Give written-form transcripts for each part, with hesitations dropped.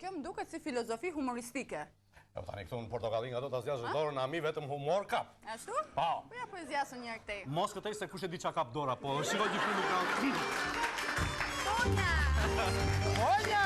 kjo më duket si filozofi humoristike. E tani këtu në portokallin nga do të zjasë dorën, a mi vetëm humor kap. Ashtu? Po. Po ja po e zjasën njërë këtej. Mos këtej se kush e di qa kap dora, po shiko gjithu nuk ka... Tonja! Tonja!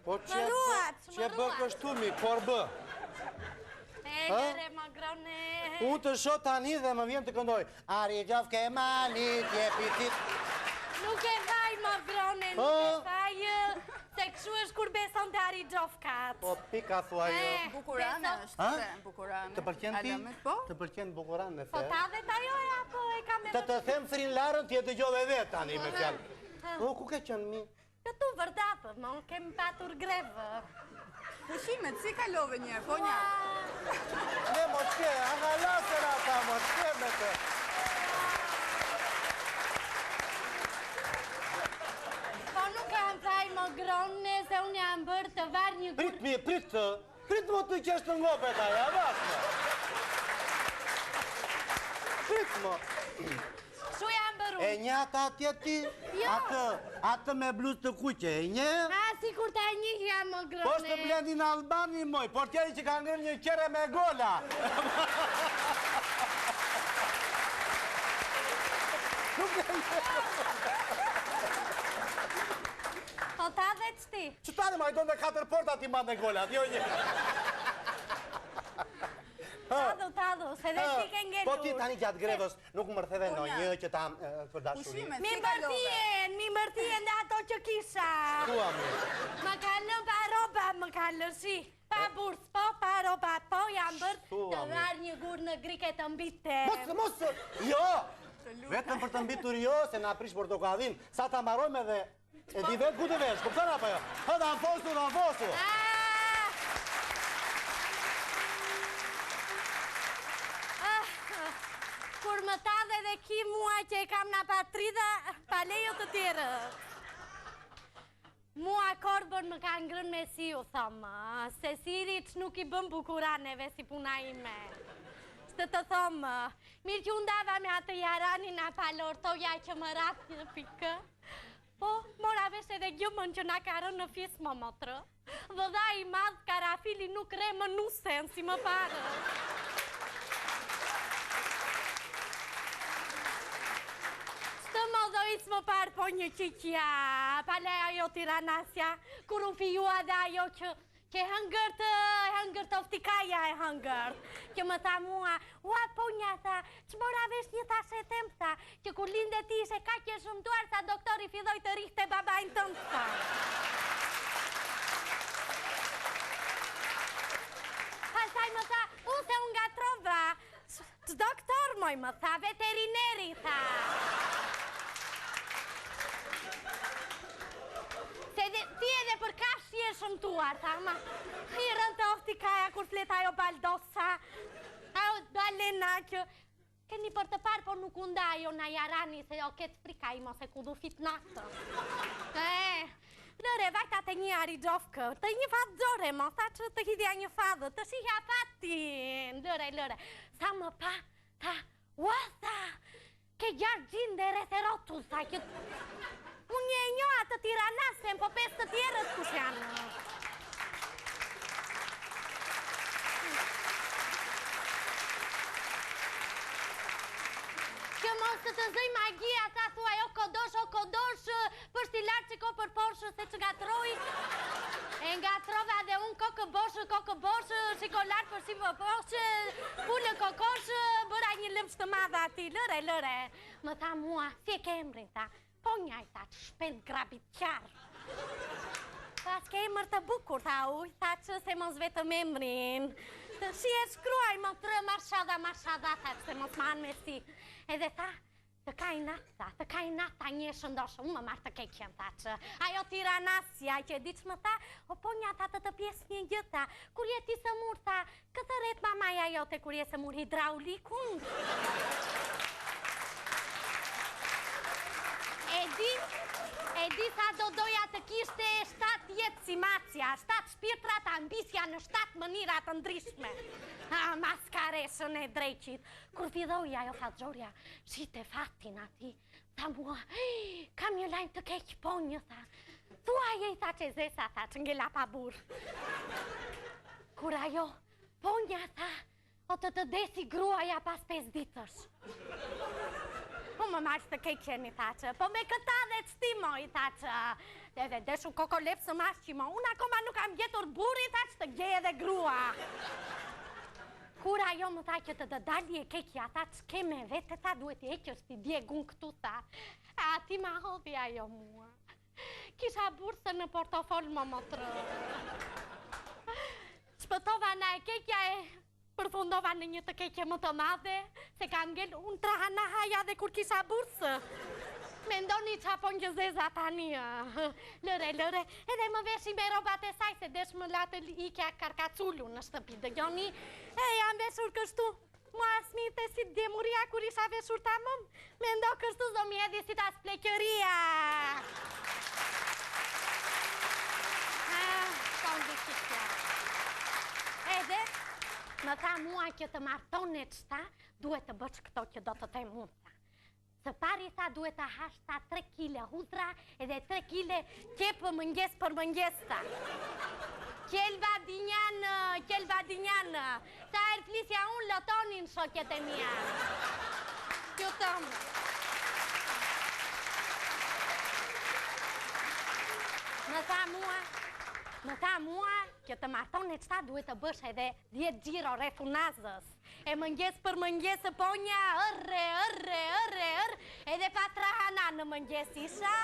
Po që bë kështu mi, por bë. Egere, më grone. Unë të shoh tani dhe më vjen të këndoj. Ari gjof ke malit, je pitit. Nuk e vaj, më grone, nuk e vaj. Se këshu është kur beson të Ari Gjofkat. Po pika thua jo. Bukurane është, bukurane. Të pëlqen ti? Të pëlqen bukurane me fe? Po ta dhe ta joja, po e kam e... Të them thrin larën, ti e dëgjove vetë tani me fjalë. O, ku ke qenë mi? Këtu vërdapë, më kemi patur grevë. Pushimet, si kalove njërë, po një? Ne mos ke, nga lasër ata, mos ke me të. Po nuk jam faj më grone, se unë jam bërë të varë një gurë. Prit më të qeshtë të ngopet aja, vasë. Prit më. Shu jam bërë unë. E një ata atje ti? Jo. Atë me bluz të kuqe, e një? A, si kur ta një jam më grone. Po shtë blendi në Albani, moj, por tjeri që ka ngërë një qere me gola. Po ta dhe qëti? Që tani ma i do në 4 porta ti ma në golat, jo një. Tadu, se dhe ti ke ngelur. Po ti tani gjatë grevës nuk më rtheve në një që ta për dashurin. Mi mërtien dhe ato që kisha. Tua më. Më kalën pa roba, më kalën shi. Pa burs, po, pa roba, po, jam bërë të varë një gurë në grike të mbite. Mos, jo! Vetëm për të mbitur jo, se na prish portokallin, sa ta marojme dhe e di vetë ku të vesh, kupton apo jo? Hëtë anfosu. Kur më ta dhe ki mua që e kam në patrida, pa lejo të tjere. Mua korbën më ka ngrën me si u thomë, se siri që nuk i bëm bukuraneve si puna ime. Shtë të thomë, mirë që undava me atë jarani në palortoja që më ratë një pikë. Po, mora vesh edhe gjumën që na karën në fisë më motrë. Vëdha i madhë karafili nuk re më nusen si më parë. Më dojës më parë po një qikja, pale ajo tiranasja, kur u fijua dhe ajo që hëngërt oftikaja e hëngërt, që më tha mua, ua po nja tha, që mora vesh një thashe tem tha, që kur linde ti ishe ka që shumëtuar sa doktori fidoj të rihte babajnë tëmë tha. Pasaj më tha, se unë nga trova, të doktor moj më tha, veterineri tha. Ti edhe për kashi e shëmtuar, tha, ma hirën të oftikaja kur flet ajo baldosa, ajo balena që keni për të parë, por nuk unda ajo na jarani, se jo ketë frika i mos e ku du fit natë. Lëre, vajta të një Ari Gjofkë, të një fatë gjore, mo, tha që të hidja një fatë, të shihja fatin, lëre, sa më pa, tha, ua, tha, ke gjarë gjinë dhe retherotu, tha, që... Unë e njo atë tiranasen, po 5 të tjerët kush janë. Që mos të të zëj magia, ta thua o kodosh, për stilar që ko për porshë, se që gatroj. E ngatrova dhe unë kokë boshë, shikolar për shimë porshë, pullë kokoshë, bëra një lëmsh të madha ati, lëre. Më tha mua, si e ke emrin, ta. Po njaj, tha, që shpend grabit qarë. Tha, s'ke emër të bukur, tha, uj, tha, që se mos vetëm emrin. Si e shkruaj, më tërë marshada, tha, që se mos manë me si. Edhe tha, Të kaj nata një shëndoshë, unë më marrë të keqen, tha që ajo tiranasja, që e di që më tha, o po një tha të pjesë një gjëta, kur jeti së mur, tha, këtë ret mamaja jote kur je së mur hidraulikun. E di tha do doja të kishte 7 jetë si macja, 7 shpirtra të ambisja në 7 mënyra të ndryshme. Maskareshën e dreqit. Kur fidoj ajo tha Gjorja, shite fatin ati. Tha mua, kam një lajmë të keq ponjë, tha. Thua je i tha që zesa, tha, që ngella pa burë. Kur ajo, ponja, tha, o të desi gruaja pas 5 ditësh. Po më marrë të keqeni, tha që, po me këta dhe të stimoj, tha që, edhe deshu kokolep së marrë qimo, unë akoma nuk kam gjetur buri, tha që të gjeje dhe grua. Kur ajo më tha që të dalje keqja, tha që keme vete, tha duhet i eqës t'i djegun këtu, tha. A ti ma hodhi ajo mua. Kisha burse në portofol më motrë. Shpëtova na e keqja e përfundova në një të keqe më të madhe, se kam ngell unë traha në haja dhe kur kisha bursë. Mendoni qa po një zeza tani, lëre, edhe më veshi me robat e saj, se desh më latë ikja karkacullu në shtëpi, dëgjoni, jam veshur kështu, mua smite si djemuria kur isha veshur ta mëm, mendo kështu zdo mjedi si ta spleqëria. Edhe, më tha mua që të martonet shta, duhet të bësh këto që do të te mund. Së pari tha duhet të hash ta 3 kile hudra edhe 3 kile qepë mëngjes për mëngjes ta. Kjelva dinjanë, sa er flisja unë lotonin shokjet e mija. Kjo tëmë. Më tha mua që të martonet qëta duhet të bësh edhe 10 gjiro refunazës. E mëngjes për mëngjes e ponja, edhe pa trahana në mëngjes isha.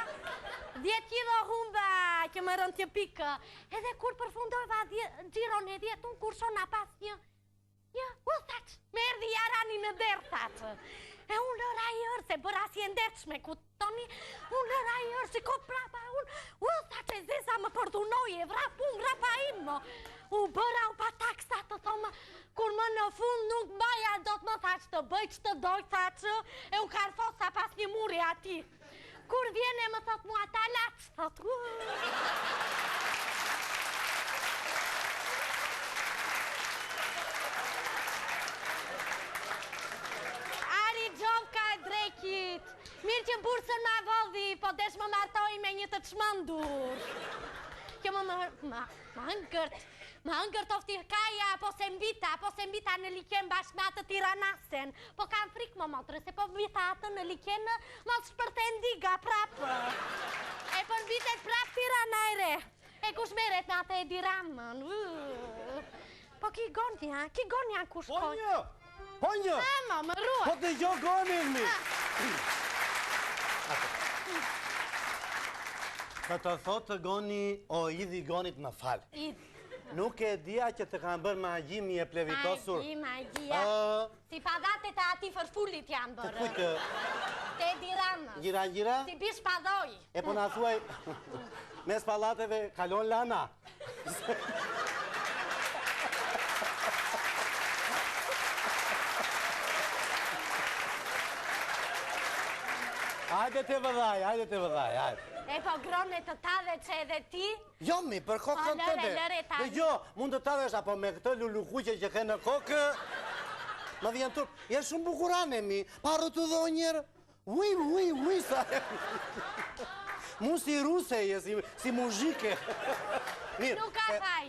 10 kilo humba që më rënd të pikë. Edhe kur përfundojva gjiron e 10, unë kur shona pas një, thaq, me erdi jarani në derë, thaq. E unë lëra i ërë, se bëra si e ndershme, ku toni, unë lëra i ërë, shiko prapa, tha që zesa më përdunoj, e vrapa imë, u bëra u pa taksa të thomë, kur më në fund nuk baja do të më thaq të bëj që të doj, thaq, e u karfosa pas një muri ati. Kur vjene më thot mua ta laq, thot, mirë që bursën ma vodhi, po desh më martoj me një të çmendur. Kjo më hëngërt ofti kaja, po se mbita në liqen bashkë me atë tiranasen. Po kam frikë më motrë, se po mbita atë në liqen, më të shpërte ndiga prapë. E po mbitet prapë tirana e re. E kush meret në atë e diramën. Po ki gonja kush koj. Ponjë! Ama, më ruaj. Po të gjo gonin mi. Ka të thotë goni, o idhi gonit më falë. Nuk e dia që të kanë bërë magjimi e plevitosur. Magjia. Si padatet e ati fërfullit janë bërë. Të kujtë... Te diramës. Gjira? Si bish padoj. E po në thuaj, mes palateve kalon lana. Hajde të vëdhaj. E po grone të tadhe që edhe ti? Jo, mi, për kokën të lëre, dhe jo, mund të tadhesh, apo me këtë lullukuqe që ke në kokë, më vjen turp. Je shumë bukurane, mi, parë të dho njerë. Ui, sa e... Mu si ruse je, si muzhike. Nuk ka faj.